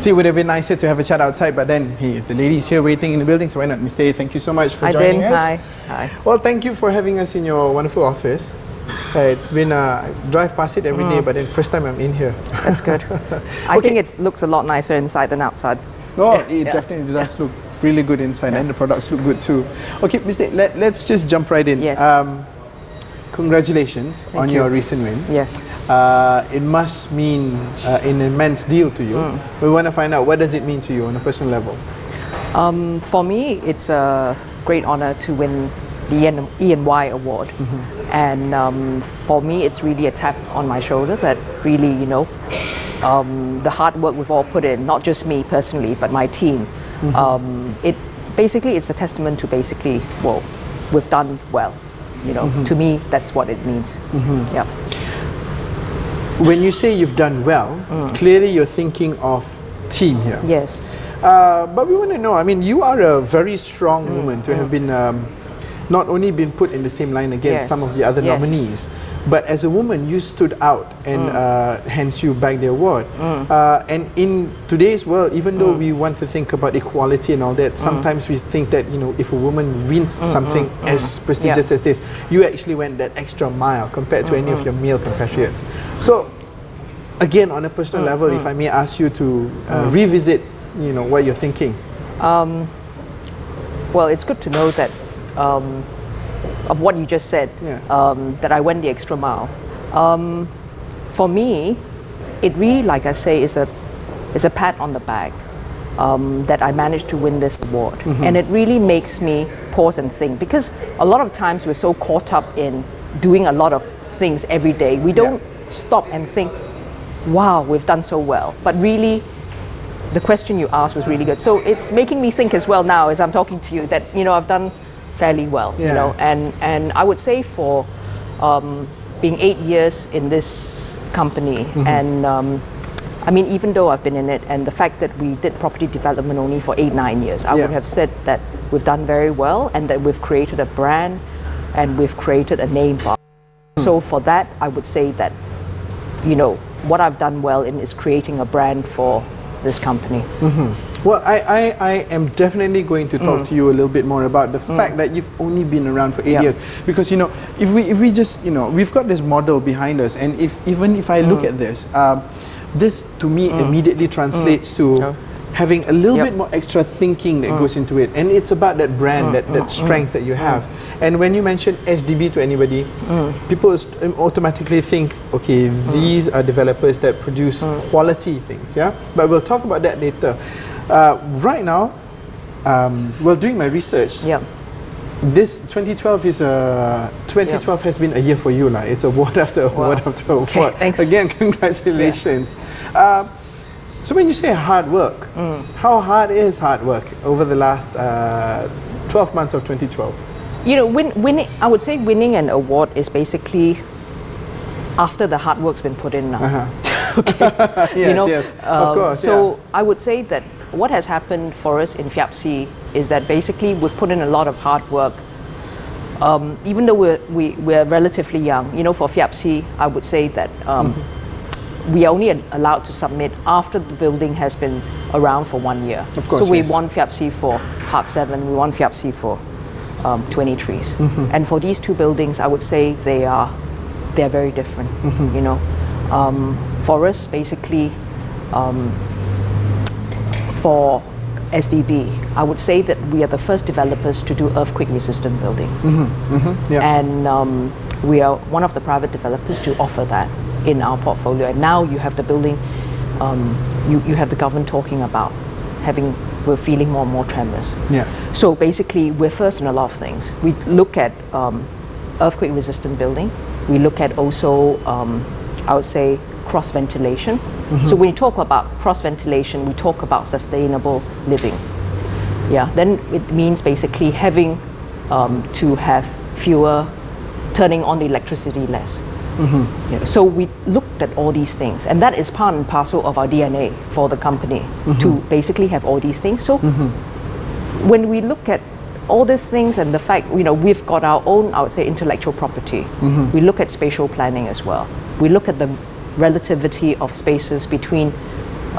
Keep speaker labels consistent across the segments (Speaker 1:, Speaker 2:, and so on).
Speaker 1: See, it would have been nicer to have a chat outside, but then, hey, the lady's here waiting in the building, so why not? Mr. A, thank you so much for joining us.
Speaker 2: Hi. Hi.
Speaker 1: Well, thank you for having us in your wonderful office. It's been I drive past it every day, but then first time I'm in here.
Speaker 2: That's good. I think it looks a lot nicer inside than outside.
Speaker 1: Oh, it definitely does look really good inside, and the products look good too. Okay, Mr. A, let's just jump right in.
Speaker 2: Yes.
Speaker 1: Congratulations on your recent win.
Speaker 2: Yes.
Speaker 1: It must mean an immense deal to you. We want to find out, what does it mean to you on a personal level?
Speaker 2: For me, it's a great honor to win the E&Y award. And for me, it's really a tap on my shoulder that really, you know, the hard work we've all put in, not just me personally, but my team. It's a testament to basically, well, we've done well. You know, to me, that's what it means. Yeah.
Speaker 1: When you say you've done well, clearly you're thinking of team here.
Speaker 2: Yes.
Speaker 1: But we want to know, I mean, you are a very strong woman to have been not only been put in the same line against some of the other nominees, but as a woman you stood out, and hence you bagged the award. And in today's world, even though we want to think about equality and all that, sometimes we think that, you know, if a woman wins something as prestigious as this, you actually went that extra mile compared to any of your male compatriots. So again, on a personal level, if I may ask you to revisit, you know, what you're thinking.
Speaker 2: Well, it's good to know that of what you just said, that I went the extra mile. For me, it really, like I say, is a pat on the back that I managed to win this award. And it really makes me pause and think, because a lot of times we're so caught up in doing a lot of things every day, we don't stop and think, wow, we've done so well. But really, the question you asked was really good. So it's making me think as well now as I'm talking to you that, you know, I've done fairly well, you know, and I would say for being 8 years in this company, and I mean, even though I've been in it, and the fact that we did property development only for 8-9 years, I would have said that we've done very well, and that we've created a brand and we've created a name for ourselves. So for that, I would say that, you know, what I've done well in is creating a brand for this company.
Speaker 1: Well, I am definitely going to talk to you a little bit more about the fact that you've only been around for 8 years. Because, you know, if we just, you know, we've got this model behind us, and even if I look at this, this to me immediately translates to having a little bit more extra thinking that goes into it. And it's about that brand, that strength that you have. And when you mention SDB to anybody, people automatically think, okay, these are developers that produce quality things, But we'll talk about that later. Right now, well, doing my research, this 2012 is 2012 has been a year for you, lah. It's award after award after award.
Speaker 2: Okay, thanks.
Speaker 1: Again, congratulations. So when you say hard work, how hard is hard work over the last 12 months of 2012?
Speaker 2: You know, winning, I would say winning an award is basically after the hard work's been put in now. You know,
Speaker 1: of course.
Speaker 2: So I would say that what has happened for us in FIAPC is that basically we've put in a lot of hard work. Even though we're relatively young, you know, for FIAPC, I would say that we are only allowed to submit after the building has been around for 1 year.
Speaker 1: Of course,
Speaker 2: so we won FIAPC for Park 7, we won FIAPC for 20 trees. And for these two buildings, I would say they're very different, you know. For us, basically, for SDB, I would say that we are the first developers to do earthquake-resistant building. And we are one of the private developers to offer that in our portfolio. And now you have the building, you have the government talking about we're feeling more and more tremors. So basically, we're first in a lot of things. We look at earthquake-resistant building. We look at also, I would say, cross-ventilation. So when you talk about cross-ventilation, we talk about sustainable living. Then it means basically having to have fewer, turning on the electricity less. So we looked at all these things, and that is part and parcel of our DNA for the company, to basically have all these things. So when we look at all these things and the fact, you know, we've got our own, I would say, intellectual property. We look at spatial planning as well. We look at the relativity of spaces between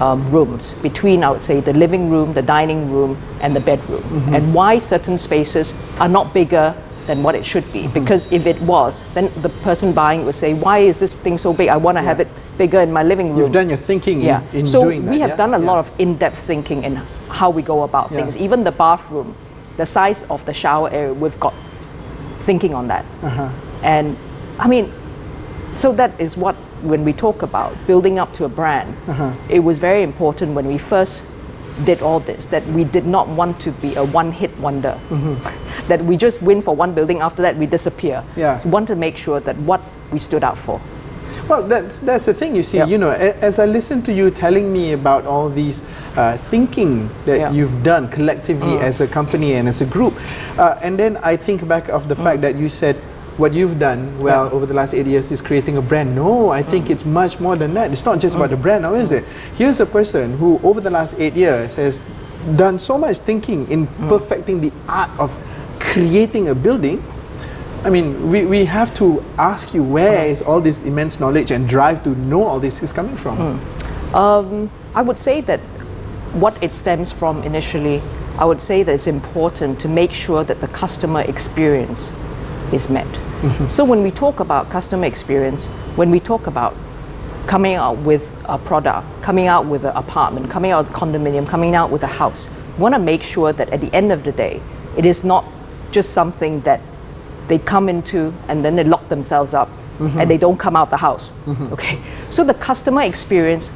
Speaker 2: rooms between, I would say, the living room, the dining room, and the bedroom, and why certain spaces are not bigger than what it should be. Because if it was, then the person buying would say, why is this thing so big? I want to have it bigger in my living room.
Speaker 1: You've done your thinking in
Speaker 2: so
Speaker 1: doing that.
Speaker 2: we have done a lot of in-depth thinking in how we go about things. Even the bathroom, the size of the shower area, we've got thinking on that. And I mean, so that is what, when we talk about building up to a brand, it was very important when we first did all this, that we did not want to be a one-hit wonder, that we just win for one building, after that we disappear. We want to make sure that what we stood out for.
Speaker 1: Well, that's the thing, you see, you know, as I listen to you telling me about all these thinking that you've done collectively as a company and as a group, and then I think back of the fact that you said what you've done over the last 8 years is creating a brand. No, I think it's much more than that. It's not just about the brand now, is it? Here's a person who over the last 8 years has done so much thinking in perfecting the art of creating a building. I mean, we have to ask you, where is all this immense knowledge and drive to know all this is coming from?
Speaker 2: I would say that what it stems from initially, I would say that it's important to make sure that the customer experience is met. So when we talk about customer experience, when we talk about coming out with a product, coming out with an apartment, coming out with a condominium, coming out with a house, we want to make sure that at the end of the day, it is not just something that they come into and then they lock themselves up and they don't come out of the house. Okay, so the customer experience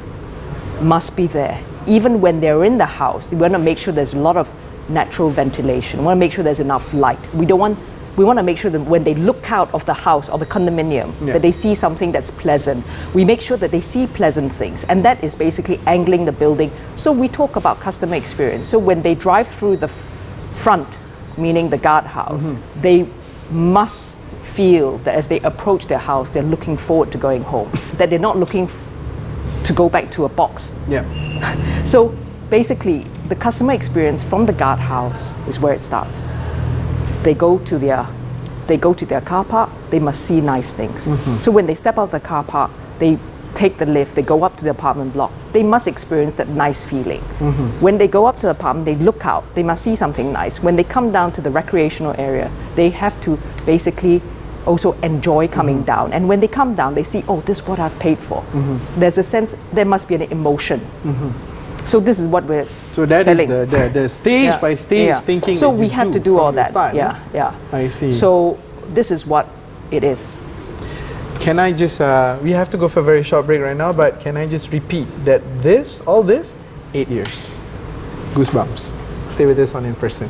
Speaker 2: must be there. Even when they're in the house, we want to make sure there's a lot of natural ventilation. We want to make sure there's enough light. We want to make sure that when they look out of the house or the condominium, that they see something that's pleasant. We make sure that they see pleasant things, and that is basically angling the building. So we talk about customer experience. So when they drive through the front, meaning the guardhouse, they must feel that as they approach their house, they're looking forward to going home, that they're not looking to go back to a box. So basically, the customer experience from the guardhouse is where it starts. They go to their car park, they must see nice things. So when they step out of the car park, they take the lift, they go up to the apartment block, they must experience that nice feeling. When they go up to the apartment, they look out, they must see something nice. When they come down to the recreational area, they have to basically also enjoy coming down. And when they come down, they see, oh, this is what I've paid for. There's a sense, there must be an emotion. So this is what we're selling.
Speaker 1: Is the stage by stage thinking.
Speaker 2: So we have to do all that.
Speaker 1: Start, I see.
Speaker 2: So this is what it is.
Speaker 1: Can I just, we have to go for a very short break right now, but can I just repeat that all this, 8 years. Goosebumps. Stay with us on In Person.